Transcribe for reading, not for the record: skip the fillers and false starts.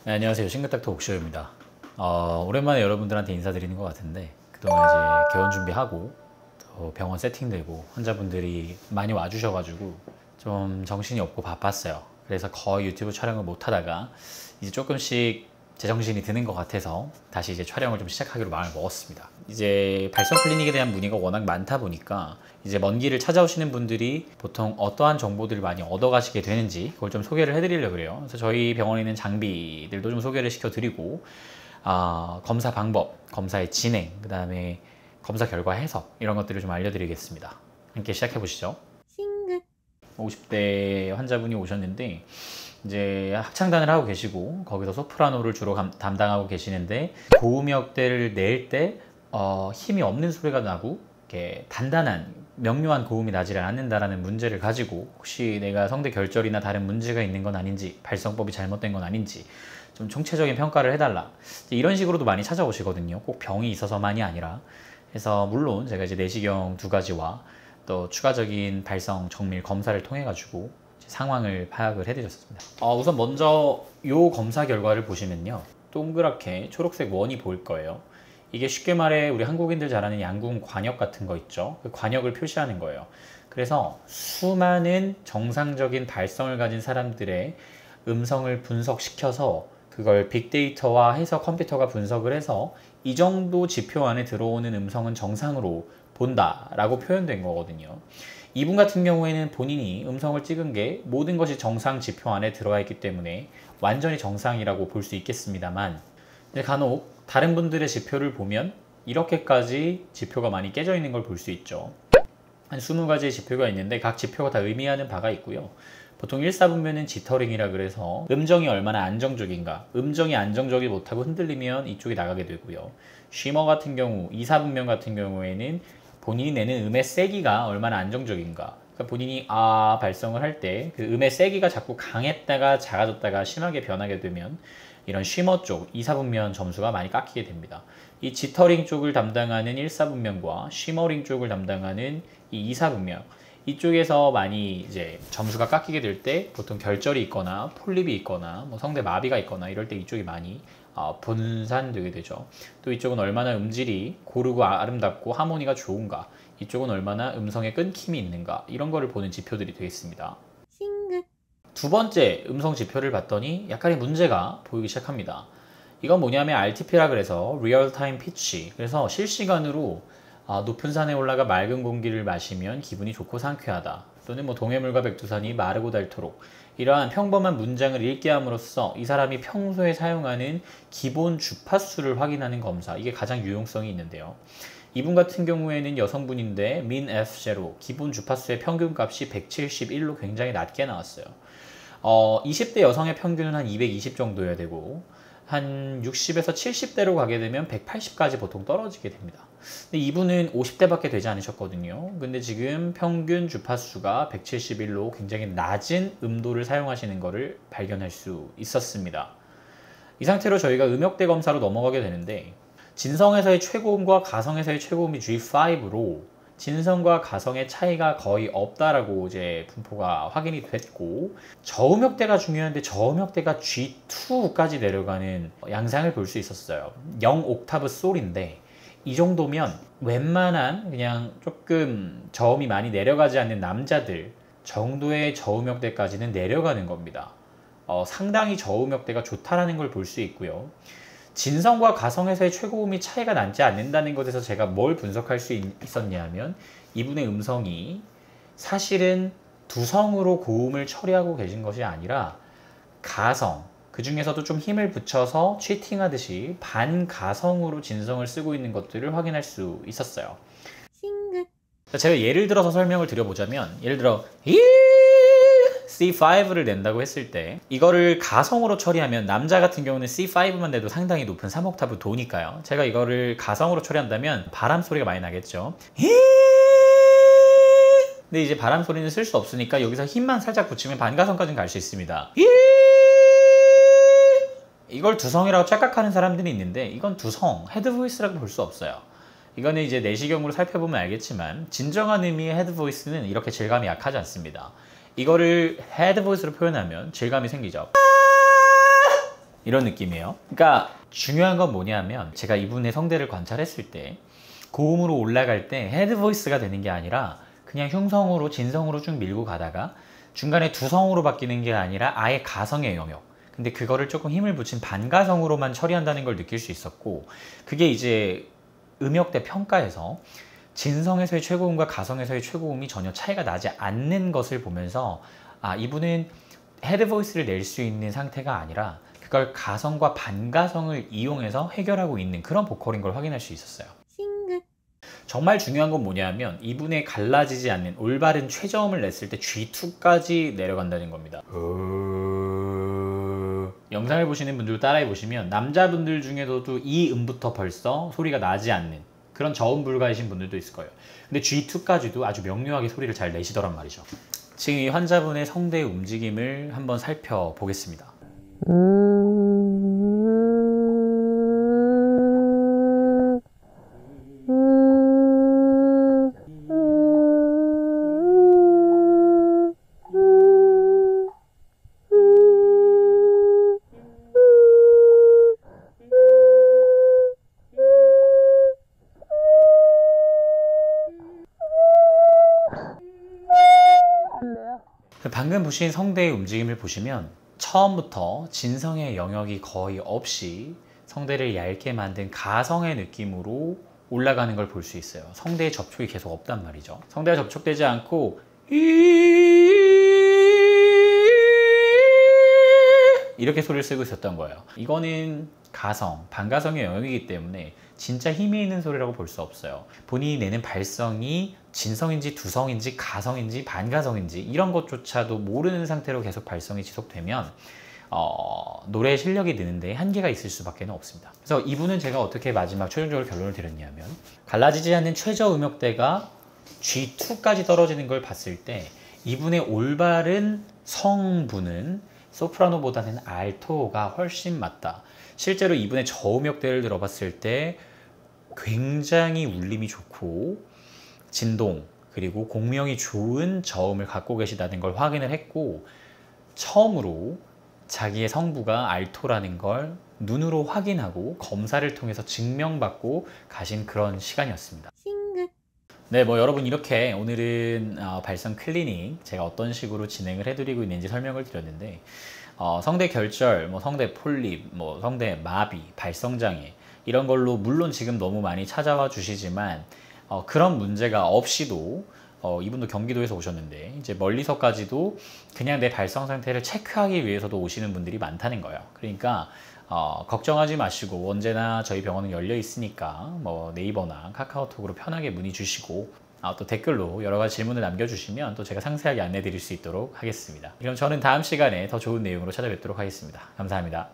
네, 안녕하세요. 싱글탁 토크쇼입니다. 오랜만에 여러분들한테 인사드리는 것 같은데 그동안 이제 개원 준비하고 또 병원 세팅되고 환자분들이 많이 와주셔가지고 좀 정신이 없고 바빴어요. 그래서 거의 유튜브 촬영을 못 하다가 이제 조금씩 제정신이 드는 것 같아서 다시 이제 촬영을 좀 시작하기로 마음을 먹었습니다. 이제 발성 클리닉에 대한 문의가 워낙 많다 보니까 이제 먼 길을 찾아오시는 분들이 보통 어떠한 정보들을 많이 얻어가시게 되는지 그걸 좀 소개를 해드리려고 그래요. 그래서 저희 병원에 있는 장비들도 좀 소개를 시켜드리고 검사 방법, 검사의 진행, 그 다음에 검사 결과 해석 이런 것들을 좀 알려드리겠습니다. 함께 시작해보시죠. 50대 환자분이 오셨는데 이제 합창단을 하고 계시고 거기서 소프라노를 주로 담당하고 계시는데 고음역대를 낼 때 힘이 없는 소리가 나고 이렇게 단단한 명료한 고음이 나지를 않는다라는 문제를 가지고 혹시 내가 성대 결절이나 다른 문제가 있는 건 아닌지 발성법이 잘못된 건 아닌지 좀 총체적인 평가를 해달라 이런 식으로도 많이 찾아오시거든요. 꼭 병이 있어서만이 아니라. 그래서 물론 제가 이제 내시경 2가지와 또 추가적인 발성 정밀 검사를 통해 가지고 상황을 파악을 해드렸습니다. 우선 먼저 이 검사 결과를 보시면요, 동그랗게 초록색 원이 보일 거예요. 이게 쉽게 말해 우리 한국인들 잘 아는 양궁 관역 같은 거 있죠. 그 관역을 표시하는 거예요. 그래서 수많은 정상적인 발성을 가진 사람들의 음성을 분석시켜서 그걸 빅데이터화해서 컴퓨터가 분석을 해서 이 정도 지표 안에 들어오는 음성은 정상으로 본다라고 표현된 거거든요. 이분 같은 경우에는 본인이 음성을 찍은 게 모든 것이 정상 지표 안에 들어와 있기 때문에 완전히 정상이라고 볼 수 있겠습니다만, 간혹 다른 분들의 지표를 보면 이렇게까지 지표가 많이 깨져 있는 걸 볼 수 있죠. 한 20가지의 지표가 있는데 각 지표가 다 의미하는 바가 있고요. 보통 1사분면은 지터링이라 그래서 음정이 얼마나 안정적인가, 음정이 안정적이 못하고 흔들리면 이쪽이 나가게 되고요. 쉬머 같은 경우, 2사분면 같은 경우에는 본인이 내는 음의 세기가 얼마나 안정적인가, 그러니까 본인이 발성을 할 때 그 음의 세기가 자꾸 강했다가 작아졌다가 심하게 변하게 되면 이런 쉬머 쪽 2사분면 점수가 많이 깎이게 됩니다. 이 지터링 쪽을 담당하는 1사분면과 쉬머링 쪽을 담당하는 이 2사분면, 이쪽에서 많이 이제 점수가 깎이게 될 때 보통 결절이 있거나 폴립이 있거나 뭐 성대 마비가 있거나 이럴 때 이쪽이 많이 분산되게 되죠. 또 이쪽은 얼마나 음질이 고르고 아름답고 하모니가 좋은가, 이쪽은 얼마나 음성에 끊김이 있는가, 이런 거를 보는 지표들이 되겠습니다. 두 번째 음성 지표를 봤더니 약간의 문제가 보이기 시작합니다. 이건 뭐냐면 RTP라 그래서 Real Time Pitch, 그래서 실시간으로 높은 산에 올라가 맑은 공기를 마시면 기분이 좋고 상쾌하다, 또는 뭐 동해물과 백두산이 마르고 닳도록, 이러한 평범한 문장을 읽게 함으로써 이 사람이 평소에 사용하는 기본 주파수를 확인하는 검사, 이게 가장 유용성이 있는데요. 이분 같은 경우에는 여성분인데 min F0, 기본 주파수의 평균값이 171로 굉장히 낮게 나왔어요. 20대 여성의 평균은 한 220 정도여야 되고 한 60에서 70대로 가게 되면 180까지 보통 떨어지게 됩니다. 근데 이분은 50대밖에 되지 않으셨거든요. 근데 지금 평균 주파수가 171로 굉장히 낮은 음도를 사용하시는 것을 발견할 수 있었습니다. 이 상태로 저희가 음역대 검사로 넘어가게 되는데, 진성에서의 최고음과 가성에서의 최고음이 G5로 진성과 가성의 차이가 거의 없다라고 이제 분포가 확인이 됐고, 저음역대가 중요한데 저음역대가 G2까지 내려가는 양상을 볼 수 있었어요. 0옥타브 솔인데 이 정도면 웬만한 그냥 조금 저음이 많이 내려가지 않는 남자들 정도의 저음역대까지는 내려가는 겁니다. 상당히 저음역대가 좋다라는 걸 볼 수 있고요. 진성과 가성에서의 최고음이 차이가 나지 않는다는 것에서 제가 뭘 분석할 수 있었냐면, 이분의 음성이 사실은 두성으로 고음을 처리하고 계신 것이 아니라 가성, 그 중에서도 좀 힘을 붙여서 치팅하듯이 반가성으로 진성을 쓰고 있는 것들을 확인할 수 있었어요. 제가 예를 들어서 설명을 드려보자면, 예를 들어 C5를 낸다고 했을 때 이거를 가성으로 처리하면 남자 같은 경우는 C5만 내도 상당히 높은 3옥타브 도니까요. 제가 이거를 가성으로 처리한다면 바람 소리가 많이 나겠죠. 근데 이제 바람 소리는 쓸 수 없으니까 여기서 힘만 살짝 붙이면 반가성까지는 갈 수 있습니다. 이걸 두성이라고 착각하는 사람들이 있는데 이건 두성, 헤드 보이스라고 볼 수 없어요. 이거는 이제 내시경으로 살펴보면 알겠지만 진정한 의미의 헤드 보이스는 이렇게 질감이 약하지 않습니다. 이거를 헤드 보이스로 표현하면 질감이 생기죠. 이런 느낌이에요. 그러니까 중요한 건 뭐냐면 제가 이분의 성대를 관찰했을 때 고음으로 올라갈 때 헤드 보이스가 되는 게 아니라 그냥 흉성으로 진성으로 쭉 밀고 가다가 중간에 두성으로 바뀌는 게 아니라 아예 가성의 영역. 근데 그거를 조금 힘을 붙인 반가성으로만 처리한다는 걸 느낄 수 있었고, 그게 이제 음역대 평가에서 진성에서의 최고음과 가성에서의 최고음이 전혀 차이가 나지 않는 것을 보면서 아, 이분은 헤드 보이스를 낼 수 있는 상태가 아니라 그걸 가성과 반가성을 이용해서 해결하고 있는 그런 보컬인 걸 확인할 수 있었어요. 정말 중요한 건 뭐냐면 이분의 갈라지지 않는 올바른 최저음을 냈을 때 G2까지 내려간다는 겁니다. 영상을 보시는 분들 따라해 보시면 남자분들 중에서도 이 음부터 벌써 소리가 나지 않는 그런 저음 불가이신 분들도 있을 거예요. 근데 G2까지도 아주 명료하게 소리를 잘 내시더란 말이죠. 지금 이 환자분의 성대 움직임을 한번 살펴보겠습니다. 방금 보신 성대의 움직임을 보시면 처음부터 진성의 영역이 거의 없이 성대를 얇게 만든 가성의 느낌으로 올라가는 걸 볼 수 있어요. 성대의 접촉이 계속 없단 말이죠. 성대가 접촉되지 않고 이렇게 소리를 쓰고 있었던 거예요. 이거는 가성, 반가성의 영역이기 때문에 진짜 힘이 있는 소리라고 볼 수 없어요. 본인이 내는 발성이 진성인지 두성인지 가성인지 반가성인지 이런 것조차도 모르는 상태로 계속 발성이 지속되면 노래 실력이 느는데 한계가 있을 수밖에 없습니다. 그래서 이분은 제가 어떻게 마지막 최종적으로 결론을 내렸냐면 갈라지지 않는 최저 음역대가 G2까지 떨어지는 걸 봤을 때 이분의 올바른 성분은 소프라노보다는 알토가 훨씬 맞다. 실제로 이분의 저음역대를 들어봤을 때 굉장히 울림이 좋고 진동 그리고 공명이 좋은 저음을 갖고 계시다는 걸 확인을 했고, 처음으로 자기의 성부가 알토라는 걸 눈으로 확인하고 검사를 통해서 증명받고 가신 그런 시간이었습니다. 네, 여러분 이렇게 오늘은 발성 클리닉 제가 어떤 식으로 진행을 해드리고 있는지 설명을 드렸는데 성대 결절, 성대 폴립, 성대 마비, 발성장애 이런 걸로 물론 지금 너무 많이 찾아와 주시지만 그런 문제가 없이도 이분도 경기도에서 오셨는데 이제 멀리서까지도 그냥 내 발성 상태를 체크하기 위해서도 오시는 분들이 많다는 거예요. 그러니까 걱정하지 마시고 언제나 저희 병원은 열려 있으니까 네이버나 카카오톡으로 편하게 문의 주시고 또 댓글로 여러 가지 질문을 남겨주시면 또 제가 상세하게 안내 드릴 수 있도록 하겠습니다. 그럼 저는 다음 시간에 더 좋은 내용으로 찾아뵙도록 하겠습니다. 감사합니다.